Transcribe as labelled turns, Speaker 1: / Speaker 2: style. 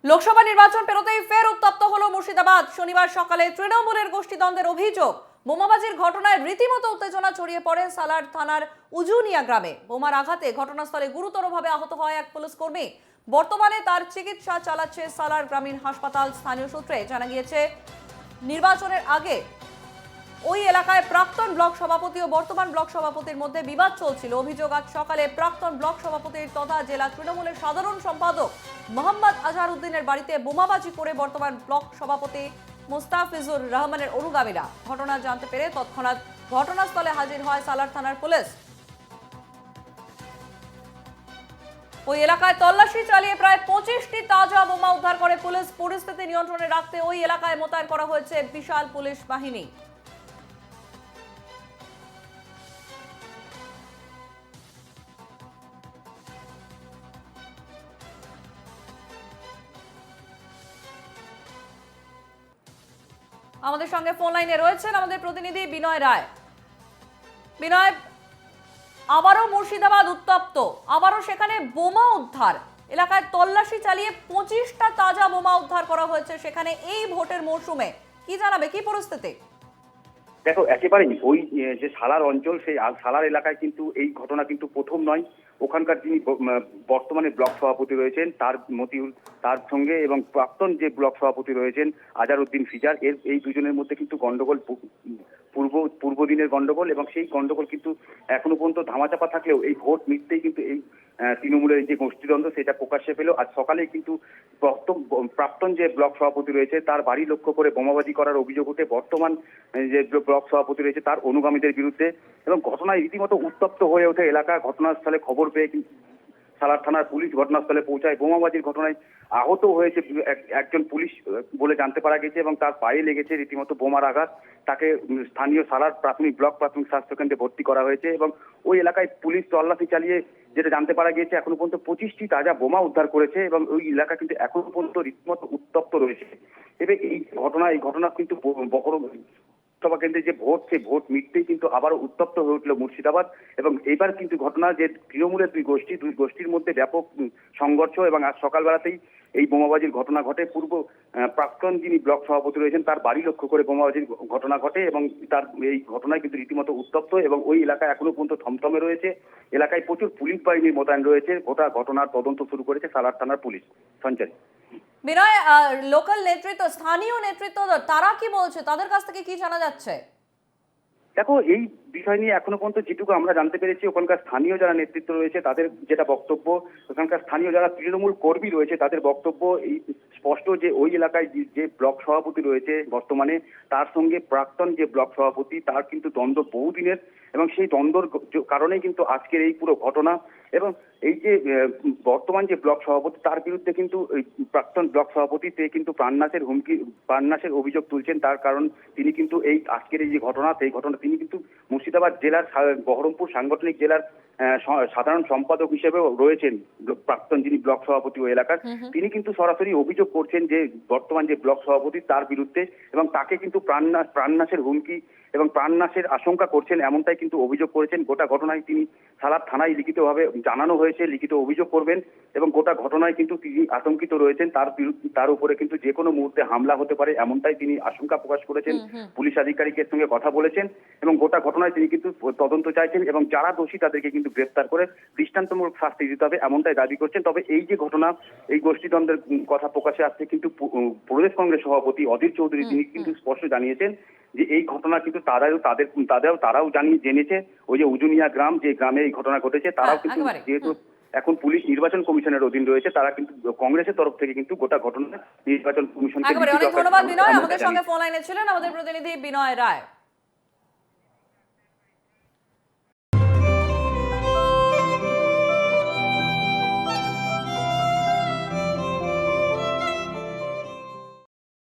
Speaker 1: লোকসভা নির্বাচন পেরোতেই ফের উত্তপ্ত হলো মুর্শিদাবাদ। শনিবার সকালে তৃণমূলের গোষ্ঠীদ্বন্দ্বের অভিযোগ, বোমাবাজির ঘটনায় রীতিমতো উত্তেজনা ছড়িয়ে পড়ে সালার থানার উজুনিয়া গ্রামে। বোমার আঘাতে ঘটনাস্থলে গুরুতরভাবে আহত হয় এক পুলিশ কর্মী। বর্তমানে তার চিকিৎসা চালাচ্ছে সালার গ্রামীণ হাসপাতাল। স্থানীয় সূত্রে জানা গিয়েছে, নির্বাচনের আগে ওই এলাকায় প্রাক্তন ব্লক সভাপতি ও বর্তমান ব্লক সভাপতির মধ্যে বিবাদ চলছিল। অভিযোগ, আজ সকালে প্রাক্তন ব্লক সভাপতির তথা জেলা তৃণমূলের সাধারণ সম্পাদক মোহাম্মদ আজহারউদ্দিনের বাড়িতে বোমাবাজি করে বর্তমান ব্লক সভাপতি মুস্তাফিজুর রহমানের অনুগামীরা। ঘটনা জানতে পেরে তৎক্ষণাৎ ঘটনাস্থলে হাজির হয় সালার থানার পুলিশ। ওই এলাকায় তল্লাশি চালিয়ে প্রায় 25টি তাজা বোমা উদ্ধার করে পুলিশ। পরিস্থিতি নিয়ন্ত্রণে রাখতে ওই এলাকায় মোতায়েন করা হয়েছে বিশাল পুলিশ বাহিনী। আমাদের সঙ্গে ফোন লাইনে রয়েছেন আমাদের প্রতিনিধি বিনয় রায়। বিনয়, আবারও মুর্শিদাবাদ উত্তপ্ত, আবারও সেখানে বোমা উদ্ধার। এলাকায় তল্লাশি চালিয়ে 25টা তাজা বোমা উদ্ধার করা হয়েছে সেখানে এই ভোটের মৌসুমে। কি জানাবে, কি পরিস্থিতি?
Speaker 2: দেখো, একেবারেই ওই যে সালার অঞ্চল, সেই সালার এলাকায় কিন্তু এই ঘটনা কিন্তু প্রথম নয়। ওখানকার যিনি বর্তমানে ব্লক সভাপতি রয়েছেন তার মতিউল, তার সঙ্গে এবং প্রাক্তন যে ব্লক সভাপতি রয়েছেন আজহারউদ্দিন ফিজার, এই দুজনের মধ্যে কিন্তু গন্ডগোল, পূর্বদিনের গন্ডগোল, এবং সেই গন্ডগোল কিন্তু এখনো পর্যন্ত ধামাচাপা থাকলেও এই ভোট মিটতেই কিন্তু এই তৃণমূলের যে গোষ্ঠীদ্বন্দ্ব সেটা প্রকাশ্যে পেল। আজ সকালে কিন্তু প্রাক্তন যে ব্লক সভাপতি রয়েছে তার বাড়ি লক্ষ্য করে বোমাবাজি করার অভিযোগ ওঠে বর্তমান যে ব্লক সভাপতি রয়েছে তার অনুগামীদের বিরুদ্ধে, এবং ঘটনায় রীতিমতো উত্তপ্ত হয়ে ওঠে এলাকা। ঘটনাস্থলে খবর পেয়ে সালার থানার পুলিশ ঘটনাস্থলে পৌঁছায়। বোমাবাজির ঘটনায় আহত হয়েছে একজন পুলিশ বলে জানতে পারা গেছে, এবং তার পায়ে লেগেছে রীতিমতো বোমার আঘাত। তাকে স্থানীয় সালার ব্লক প্রাথমিক স্বাস্থ্য কেন্দ্রে ভর্তি করা হয়েছে, এবং ওই এলাকায় পুলিশ তল্লাশি চালিয়ে যেটা জানতে পারা গিয়েছে এখনো পর্যন্ত 25টি তাজা বোমা উদ্ধার করেছে, এবং ওই এলাকা কিন্তু এখনো পর্যন্ত রীতিমতো উত্তপ্ত রয়েছে। এবার এই ঘটনা কিন্তু লোকসভা কেন্দ্রে যে ভোট, সেই ভোট মিটতেই কিন্তু আবারও উত্তপ্ত হয়ে উঠল মুর্শিদাবাদ। এবং এবার কিন্তু ঘটনা যে তৃণমূলের দুই গোষ্ঠীর মধ্যে ব্যাপক সংঘর্ষ, এবং আজ সকালবেলাতেই এই বোমাবাজির ঘটনা ঘটে। প্রাক্তন যিনি ব্লক সভাপতি রয়েছেন তার বাড়ি লক্ষ্য করে বোমাবাজির ঘটনা ঘটে, এবং তার এই ঘটনায় কিন্তু রীতিমতো উত্তপ্ত, এবং ওই এলাকায় এখনো পর্যন্ত থমথমে রয়েছে। এলাকায় প্রচুর পুলিশ বাহিনী মোতায়েন রয়েছে। গোটা ঘটনার তদন্ত শুরু করেছে সালার থানার পুলিশ। সঞ্চারী।
Speaker 1: বিনয়, লোকাল নেতৃত্ব, স্থানীয় নেতৃত্ব তারা কি বলছে, তাদের কাছ থেকে কি জানা যাচ্ছে?
Speaker 2: দেখো, এই বিষয় নিয়ে এখনো পর্যন্ত যেটুকু আমরা জানতে পেরেছি, ওখানকার স্থানীয় যারা নেতৃত্ব রয়েছে তাদের যেটা বক্তব্য, ওখানকার স্থানীয় যারা তৃণমূল কর্মী রয়েছে তাদের বক্তব্য এই স্পষ্ট যে ওই এলাকায় যে ব্লক সভাপতি রয়েছে বর্তমানে, তার সঙ্গে প্রাক্তন যে ব্লক সভাপতি তার কিন্তু দ্বন্দ্ব বহুদিনের, এবং সেই দ্বন্দ্বর কারণেই কিন্তু আজকের এই পুরো ঘটনা। এবং এই যে বর্তমান যে ব্লক সভাপতি তার বিরুদ্ধে কিন্তু প্রাক্তন ব্লক সভাপতি কিন্তু প্রাণনাশের অভিযোগ তুলছেন। তার কারণ তিনি কিন্তু এই আজকের এই যে ঘটনা, সেই ঘটনা তিনি কিন্তু মুর্শিদাবাদ জেলার বহরমপুর সাংগঠনিক জেলার সাধারণ সম্পাদক হিসেবেও রয়েছেন প্রাক্তন যিনি ব্লক সভাপতি ওই এলাকার। তিনি কিন্তু সরাসরি অভিযোগ করছেন যে বর্তমান যে ব্লক সভাপতি তার বিরুদ্ধে, এবং তাকে কিন্তু প্রাণনাশের হুমকি এবং প্রাণনাশের আশঙ্কা করছেন, এমনটাই কিন্তু অভিযোগ করেছেন। গোটা ঘটনায় তিনি সালার থানায় লিখিতভাবে জানানো হয়েছে, লিখিত অভিযোগ করবেন, এবং গোটা ঘটনায় কিন্তু তিনি আতঙ্কিত রয়েছেন। তার উপরে কিন্তু যে কোনো মুহূর্তে হামলা হতে পারে, এমনটাই তিনি আশঙ্কা প্রকাশ করেছেন। পুলিশ আধিকারিকের সঙ্গে কথা বলেছেন, এবং গোটা ঘটনায় তিনি কিন্তু তদন্ত চাইছেন, এবং যারা দোষী তাদেরকে কিন্তু গ্রেফতার করে দৃষ্টান্তমূলক শাস্তি দিতে হবে, এমনটাই দাবি করছেন। তবে এই যে ঘটনা, এই গোষ্ঠীদ্বন্দ্বের কথা প্রকাশে আসছে, কিন্তু প্রদেশ কংগ্রেস সভাপতি অধীর চৌধুরী তিনি কিন্তু স্পষ্ট জানিয়েছেন যে এই ঘটনা কিন্তু তারাও জেনেছে। ওই যে উজুনিয়া গ্রাম, যে গ্রামে এই ঘটনা ঘটেছে, তারাও কিন্তু যেহেতু এখন পুলিশ নির্বাচন কমিশনের অধীন রয়েছে, তারা কিন্তু কংগ্রেসের তরফ থেকে কিন্তু গোটা ঘটনা নির্বাচন কমিশনকে।
Speaker 1: অনেক ধন্যবাদ বিনয়, আমাদের সঙ্গে ফোন লাইনে ছিলেন আমাদের প্রতিনিধি বিনয় রায়।